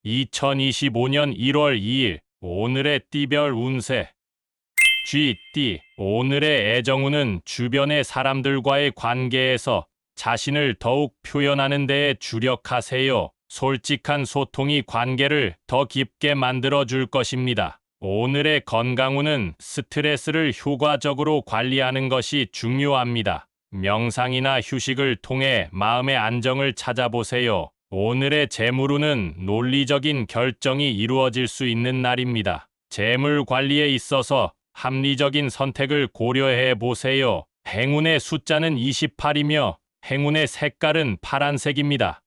2025년 1월 2일 오늘의 띠별 운세. 쥐띠. 오늘의 애정운은 주변의 사람들과의 관계에서 자신을 더욱 표현하는 데에 주력하세요. 솔직한 소통이 관계를 더 깊게 만들어 줄 것입니다. 오늘의 건강운은 스트레스를 효과적으로 관리하는 것이 중요합니다. 명상이나 휴식을 통해 마음의 안정을 찾아보세요. 오늘의 재물운은 논리적인 결정이 이루어질 수 있는 날입니다. 재물 관리에 있어서 합리적인 선택을 고려해 보세요. 행운의 숫자는 28이며 행운의 색깔은 파란색입니다.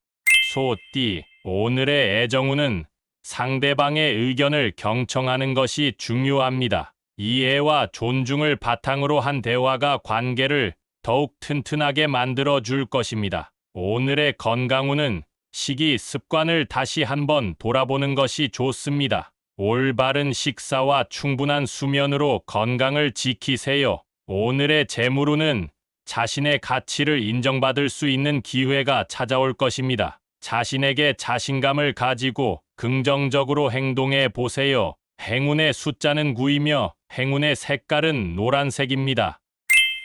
소띠. 오늘의 애정운은 상대방의 의견을 경청하는 것이 중요합니다. 이해와 존중을 바탕으로 한 대화가 관계를 더욱 튼튼하게 만들어 줄 것입니다. 오늘의 건강운은 식이 습관을 다시 한번 돌아보는 것이 좋습니다. 올바른 식사와 충분한 수면으로 건강을 지키세요. 오늘의 재물운은 자신의 가치를 인정받을 수 있는 기회가 찾아올 것입니다. 자신에게 자신감을 가지고 긍정적으로 행동해 보세요. 행운의 숫자는 9이며 행운의 색깔은 노란색입니다.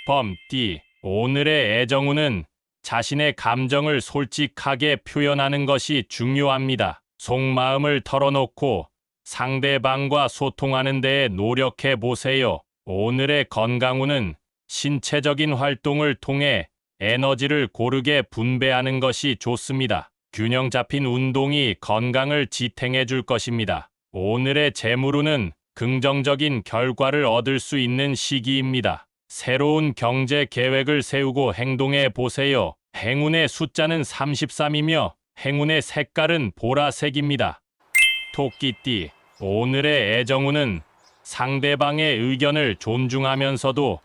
범띠. 오늘의 애정운은 자신의 감정을 솔직하게 표현하는 것이 중요합니다. 속마음을 털어놓고 상대방과 소통하는 데에 노력해 보세요. 오늘의 건강운은 신체적인 활동을 통해 에너지를 고르게 분배하는 것이 좋습니다. 균형 잡힌 운동이 건강을 지탱해 줄 것입니다. 오늘의 재물운은 긍정적인 결과를 얻을 수 있는 시기입니다. 새로운 경제 계획을 세우고 행동해 보세요. 행운의 숫자는 33이며 행운의 색깔은 보라색입니다. 토끼띠. 오늘의 애정운은 상대방의 의견을 존중하면서도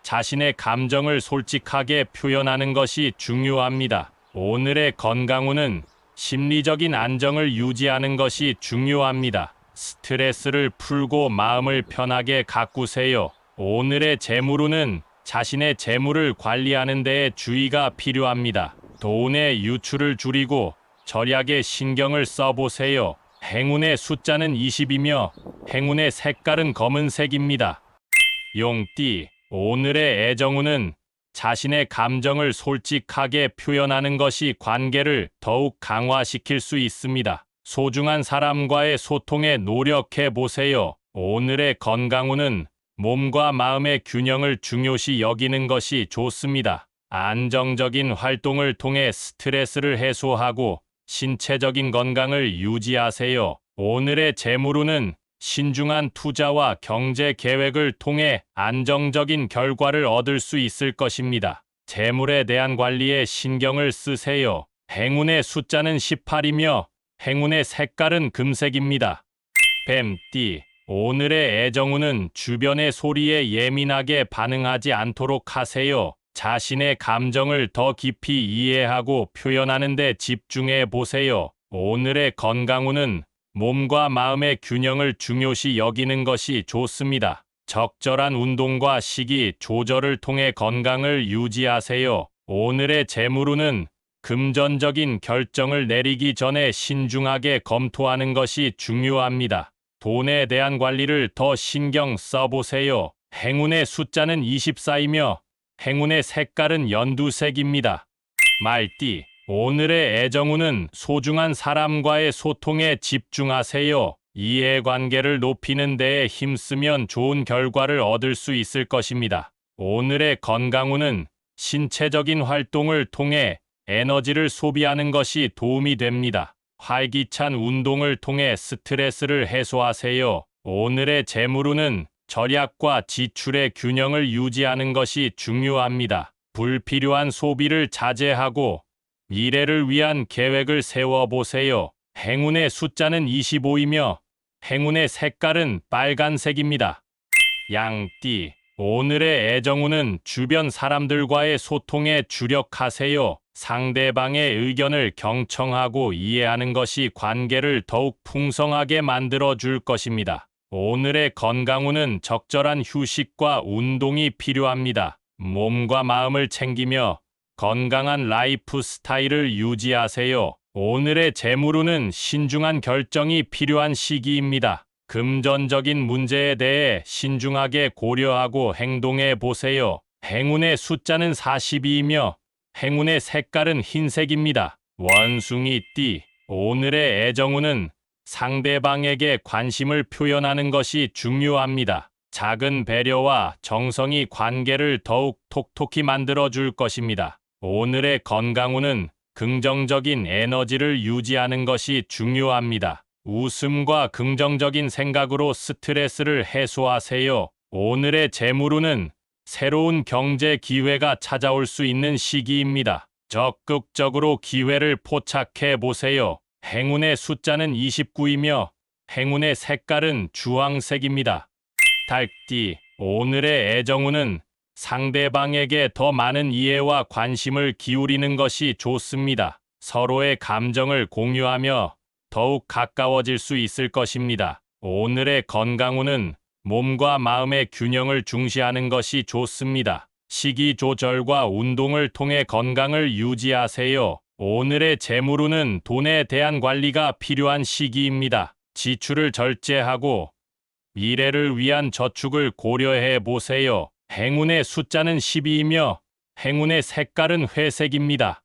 자신의 감정을 솔직하게 표현하는 것이 중요합니다. 오늘의 건강운은 심리적인 안정을 유지하는 것이 중요합니다. 스트레스를 풀고 마음을 편하게 가꾸세요. 오늘의 재물운은 자신의 재물을 관리하는 데에 주의가 필요합니다. 돈의 유출을 줄이고 절약에 신경을 써보세요. 행운의 숫자는 20이며 행운의 색깔은 검은색입니다. 용띠. 오늘의 애정운은 자신의 감정을 솔직하게 표현하는 것이 관계를 더욱 강화시킬 수 있습니다. 소중한 사람과의 소통에 노력해 보세요. 오늘의 건강운은 몸과 마음의 균형을 중요시 여기는 것이 좋습니다. 안정적인 활동을 통해 스트레스를 해소하고 신체적인 건강을 유지하세요. 오늘의 재물운은 신중한 투자와 경제 계획을 통해 안정적인 결과를 얻을 수 있을 것입니다. 재물에 대한 관리에 신경을 쓰세요. 행운의 숫자는 18이며 행운의 색깔은 금색입니다. 뱀띠. 오늘의 애정운은 주변의 소리에 예민하게 반응하지 않도록 하세요. 자신의 감정을 더 깊이 이해하고 표현하는 데 집중해 보세요. 오늘의 건강운은 몸과 마음의 균형을 중요시 여기는 것이 좋습니다. 적절한 운동과 식이 조절을 통해 건강을 유지하세요. 오늘의 재물운은 금전적인 결정을 내리기 전에 신중하게 검토하는 것이 중요합니다. 돈에 대한 관리를 더 신경 써보세요. 행운의 숫자는 24이며 행운의 색깔은 연두색입니다. 말띠. 오늘의 애정운은 소중한 사람과의 소통에 집중하세요. 이해관계를 높이는 데에 힘쓰면 좋은 결과를 얻을 수 있을 것입니다. 오늘의 건강운은 신체적인 활동을 통해 에너지를 소비하는 것이 도움이 됩니다. 활기찬 운동을 통해 스트레스를 해소하세요. 오늘의 재물운은 절약과 지출의 균형을 유지하는 것이 중요합니다. 불필요한 소비를 자제하고 미래를 위한 계획을 세워보세요. 행운의 숫자는 25이며 행운의 색깔은 빨간색입니다. 양띠. 오늘의 애정운은 주변 사람들과의 소통에 주력하세요. 상대방의 의견을 경청하고 이해하는 것이 관계를 더욱 풍성하게 만들어 줄 것입니다. 오늘의 건강운은 적절한 휴식과 운동이 필요합니다. 몸과 마음을 챙기며 건강한 라이프 스타일을 유지하세요. 오늘의 재물운은 신중한 결정이 필요한 시기입니다. 금전적인 문제에 대해 신중하게 고려하고 행동해 보세요. 행운의 숫자는 42이며 행운의 색깔은 흰색입니다. 원숭이띠, 오늘의 애정운은 상대방에게 관심을 표현하는 것이 중요합니다. 작은 배려와 정성이 관계를 더욱 톡톡히 만들어 줄 것입니다. 오늘의 건강운은 긍정적인 에너지를 유지하는 것이 중요합니다. 웃음과 긍정적인 생각으로 스트레스를 해소하세요. 오늘의 재물운은 새로운 경제 기회가 찾아올 수 있는 시기입니다. 적극적으로 기회를 포착해 보세요. 행운의 숫자는 29이며 행운의 색깔은 주황색입니다. 닭띠, 오늘의 애정운은 상대방에게 더 많은 이해와 관심을 기울이는 것이 좋습니다. 서로의 감정을 공유하며 더욱 가까워질 수 있을 것입니다. 오늘의 건강운은 몸과 마음의 균형을 중시하는 것이 좋습니다. 식이 조절과 운동을 통해 건강을 유지하세요. 오늘의 재물운은 돈에 대한 관리가 필요한 시기입니다. 지출을 절제하고 미래를 위한 저축을 고려해 보세요. 행운의 숫자는 12이며 행운의 색깔은 회색입니다.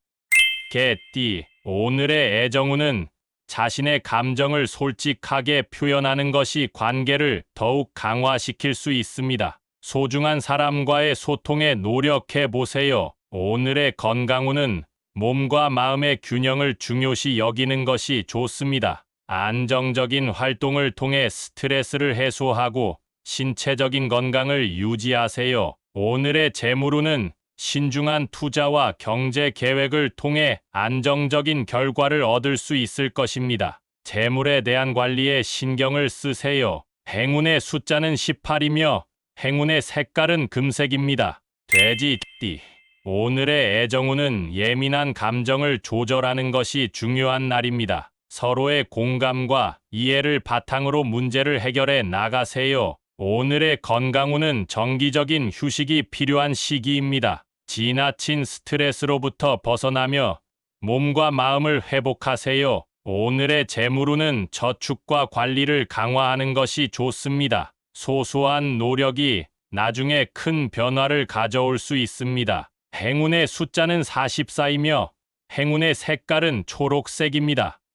개띠, 오늘의 애정운은 자신의 감정을 솔직하게 표현하는 것이 관계를 더욱 강화시킬 수 있습니다. 소중한 사람과의 소통에 노력해 보세요. 오늘의 건강운은 몸과 마음의 균형을 중요시 여기는 것이 좋습니다. 안정적인 활동을 통해 스트레스를 해소하고 신체적인 건강을 유지하세요. 오늘의 재물운은 신중한 투자와 경제 계획을 통해 안정적인 결과를 얻을 수 있을 것입니다. 재물에 대한 관리에 신경을 쓰세요. 행운의 숫자는 18이며 행운의 색깔은 금색입니다. 돼지띠, 오늘의 애정운은 예민한 감정을 조절하는 것이 중요한 날입니다. 서로의 공감과 이해를 바탕으로 문제를 해결해 나가세요. 오늘의 건강운은 정기적인 휴식이 필요한 시기입니다. 지나친 스트레스로부터 벗어나며 몸과 마음을 회복하세요. 오늘의 재물운은 저축과 관리를 강화하는 것이 좋습니다. 소소한 노력이 나중에 큰 변화를 가져올 수 있습니다. 행운의 숫자는 44이며 행운의 색깔은 초록색입니다.